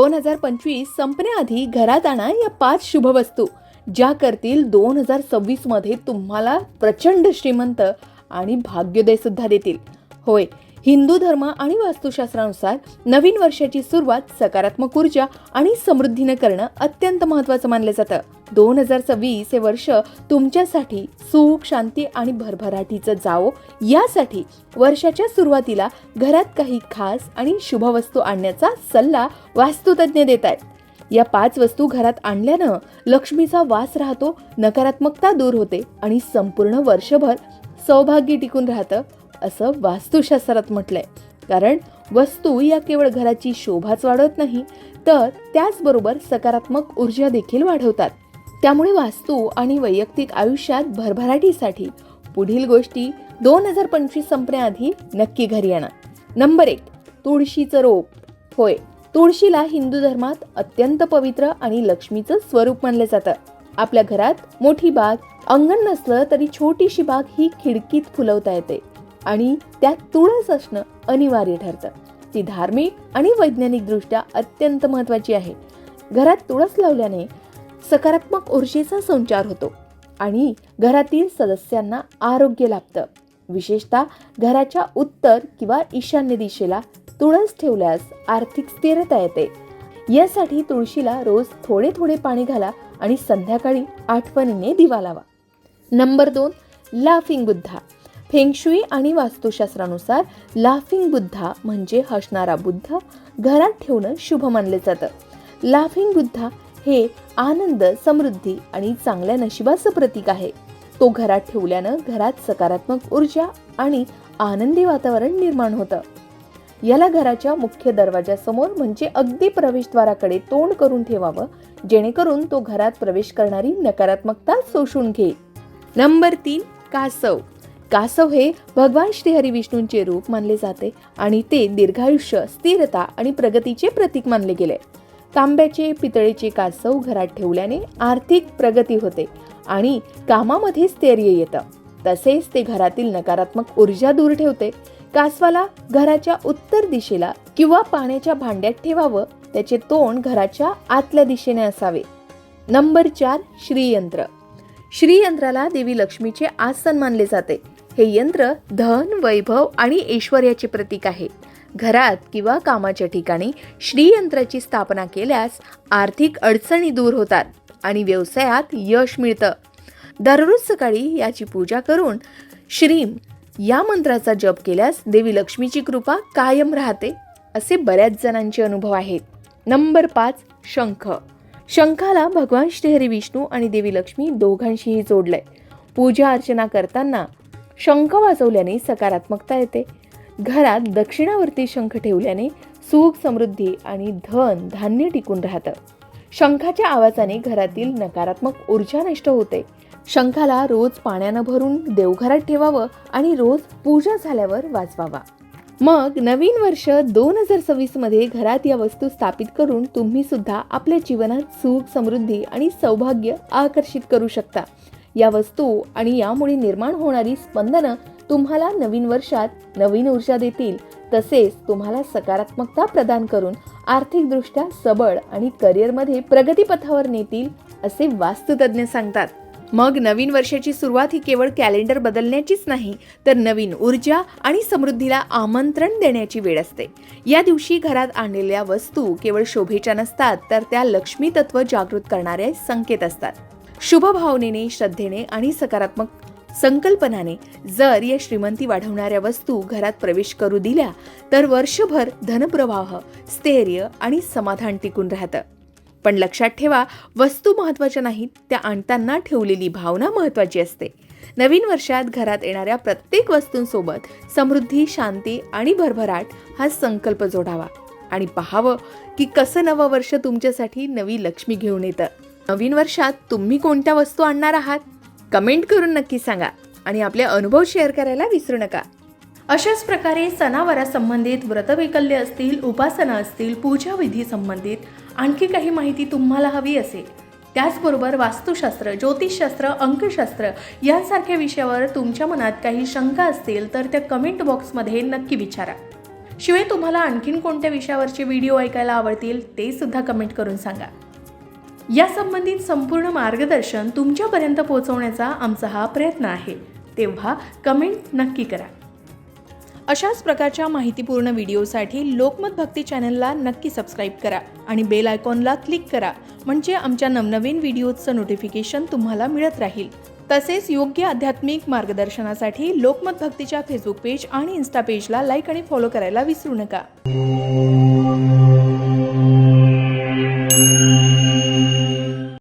2025 संपण्याआधी घरात आणा या 5 शुभ वस्तू, ज्या करतील 2026 मध्ये तुम्हाला प्रचंड श्रीमंत आणि भाग्योदय सुद्धा देतील. होय, हिंदू धर्म आणि वास्तुशास्त्रानुसार नवीन वर्षाची सुरुवात सकारात्मक ऊर्जा आणि समृद्धीने करणं अत्यंत महत्त्वाचं मानलं जातं. 2026 हे वर्ष तुमच्यासाठी सुख, शांती आणि भरभराटीचं जावो, यासाठी वर्षाच्या सुरुवातीला घरात काही खास आणि शुभ वस्तू आणण्याचा सल्ला वास्तुतज्ञ देत आहेत. या 5 वस्तू घरात आणल्यानं लक्ष्मीचा वास राहतो, नकारात्मकता दूर होते आणि संपूर्ण वर्षभर सौभाग्य टिकून राहतं, असं वास्तुशास्त्रात म्हटलंय. कारण वस्तू या केवळ घराची शोभाच वाढवत नाही, तर त्याचबरोबर सकारात्मक ऊर्जा देखील वाढवतात. त्यामुळे वास्तू आणि वैयक्तिक आयुष्यात भरभराटीसाठी पुढील गोष्टी 2025 संपण्याआधी नक्की घरी आणा. नंबर 1, तुळशीचं रोप. होय, तुळशीला हिंदू धर्मात अत्यंत पवित्र आणि लक्ष्मीचं स्वरूप मानलं जातं. आपल्या घरात मोठी बाग, अंगण नसलं तरी छोटीशी बाग ही खिडकीत फुलवता येते आणि त्यात तुळस असणं अनिवार्य ठरतं. ती धार्मिक आणि वैज्ञानिक दृष्ट्या अत्यंत महत्त्वाची आहे. घरात तुळस लावल्याने सकारात्मक ऊर्जेचा संचार होतो आणि घरातील सदस्यांना आरोग्य लाभतं. विशेषतः घराच्या उत्तर किंवा ईशान्य दिशेला तुळस ठेवल्यास आर्थिक स्थिरता येते. यासाठी तुळशीला रोज थोडे थोडे पाणी घाला आणि संध्याकाळी आठवणीने दिवा लावा. Number 2, laughing Buddha. फेंगशुई आणि वास्तुशास्त्रानुसार लाफिंग बुद्धा म्हणजे हसणारा बुद्ध घरात ठेवणं शुभ मानले जातं. लाफिंग बुद्धा हे आनंद, समृद्धी आणि चांगल्या नशिबाचं प्रतीक आहे. तो घरात ठेवल्यानं घरात सकारात्मक ऊर्जा आणि आनंदी वातावरण निर्माण होतं. याला घराच्या मुख्य दरवाजासमोर म्हणजे अगदी प्रवेशद्वाराकडे तोंड करून ठेवावं, जेणेकरून तो घरात प्रवेश करणारी नकारात्मकता शोषून घेईल. नंबर 3, कासव. कासव हे भगवान श्रीहरी विष्णूंचे रूप मानले जाते आणि ते दीर्घायुष्य, स्थिरता आणि प्रगतीचे प्रतीक मानले गेले. तांब्याचे, पितळेचे कासव घरात ठेवल्याने आर्थिक प्रगती होते आणि कामामध्ये स्थैर्य येतं. तसेच ते घरातील नकारात्मक ऊर्जा दूर ठेवते. कासवाला घराच्या उत्तर दिशेला किंवा पाण्याच्या भांड्यात ठेवावं. त्याचे तोंड घराच्या आतल्या दिशेने असावे. नंबर 4, श्रीयंत्र. श्रीयंत्राला देवी लक्ष्मीचे आसन मानले जाते. हे यंत्र धन, वैभव आणि ऐश्वर्याचे प्रतीक आहे. घरात किंवा कामाच्या ठिकाणी श्रीयंत्राची स्थापना केल्यास आर्थिक अडचणी दूर होतात आणि व्यवसायात यश मिळतं. दररोज सकाळी याची पूजा करून श्रीम या मंत्राचा जप केल्यास देवी लक्ष्मीची कृपा कायम राहते, असे बऱ्याच जणांचे अनुभव आहेत. नंबर 5, शंख. शंखाला भगवान श्रीहरी विष्णू आणि देवी लक्ष्मी दोघांशीही जोडलंय. पूजा अर्चना करताना शंख वाजवल्याने सकारात्मकता येते. घरात दक्षिणावर्ती शंख ठेवल्याने सुख, समृद्धी आणि धन, धान्य टिकून राहतं. शंखाच्या आवाजाने घरातील नकारात्मक ऊर्जा नष्ट होते. शंखाला रोज पाण्यानं भरून देवघरात ठेवावं आणि रोज पूजा झाल्यावर वाजवावा. मग नवीन वर्ष 2026 मध्ये घरात या वस्तू स्थापित करून तुम्ही सुद्धा आपल्या जीवनात सुख, समृद्धी आणि सौभाग्य आकर्षित करू शकता. या वस्तू आणि यामुळे निर्माण होणारी स्पंदनं तुम्हाला नवीन वर्षात नवीन ऊर्जा देतील, तसेच तुम्हाला सकारात्मकता प्रदान करून आर्थिकदृष्ट्या सबळ आणि करिअरमध्ये प्रगतीपथावर नेतील, असे वास्तुतज्ञ सांगतात. मग नवीन वर्षाची सुरुवात ही केवळ कॅलेंडर बदलण्याचीच नाही, तर नवीन ऊर्जा आणि समृद्धीला आमंत्रण देण्याची वेळ असते. या दिवशी घरात आणलेल्या वस्तू केवळ शोभेच्या नसतात, तर त्या लक्ष्मी तत्व जागृत करणारे संकेत असतात. शुभ भावनेने, श्रद्धेने आणि सकारात्मक संकल्पनाने जर या श्रीमंती वाढवणाऱ्या वस्तू घरात प्रवेश करू दिल्या, तर वर्षभर धनप्रवाह, स्थैर्य आणि समाधान टिकून राहतं. पण लक्षात ठेवा, वस्तू महत्त्वाच्या नाहीत, त्या आणताना ठेवलेली भावना महत्त्वाची असते. नवीन वर्षात घरात येणाऱ्या प्रत्येक वस्तूंसोबत समृद्धी, शांती आणि भरभराट हा संकल्प जोडावा आणि पाहावं की कसं नवं वर्ष तुमच्यासाठी नवी लक्ष्मी घेऊन येतं. नवीन वर्षात तुम्ही कोणत्या वस्तू आणणार आहात? कमेंट करून नक्की सांगा आणि आपले अनुभव शेअर करायला विसरू नका. अशाच प्रकारे सणावारा संबंधित व्रतवैकल्य असतील, उपासना असतील, पूजा विधी संबंधित आणखी काही माहिती तुम्हाला हवी असेल, त्याचबरोबर वास्तुशास्त्र, ज्योतिषशास्त्र, अंकशास्त्र यांसारख्या विषयावर तुमच्या मनात काही शंका असतील तर त्या कमेंट बॉक्समध्ये नक्की विचारा. शिवाय तुम्हाला आणखीन कोणत्या विषयावरचे व्हिडिओ ऐकायला आवडतील ते सुद्धा कमेंट करून सांगा. या संबंधित संपूर्ण मार्गदर्शन तुमच्यापर्यंत पोहोचवण्याचा आमचा हा प्रयत्न आहे, तेव्हा कमेंट नक्की करा. अशाच प्रकारच्या माहितीपूर्ण व्हिडिओसाठी लोकमत भक्ती चॅनलला नक्की सबस्क्राईब करा आणि बेल आयकॉनला क्लिक करा, म्हणजे आमच्या नवनवीन व्हिडिओचं नोटिफिकेशन तुम्हाला मिळत राहील. तसेच योग्य आध्यात्मिक मार्गदर्शनासाठी लोकमत भक्तीच्या फेसबुक पेज आणि इन्स्टा पेजला लाईक आणि फॉलो करायला विसरू नका.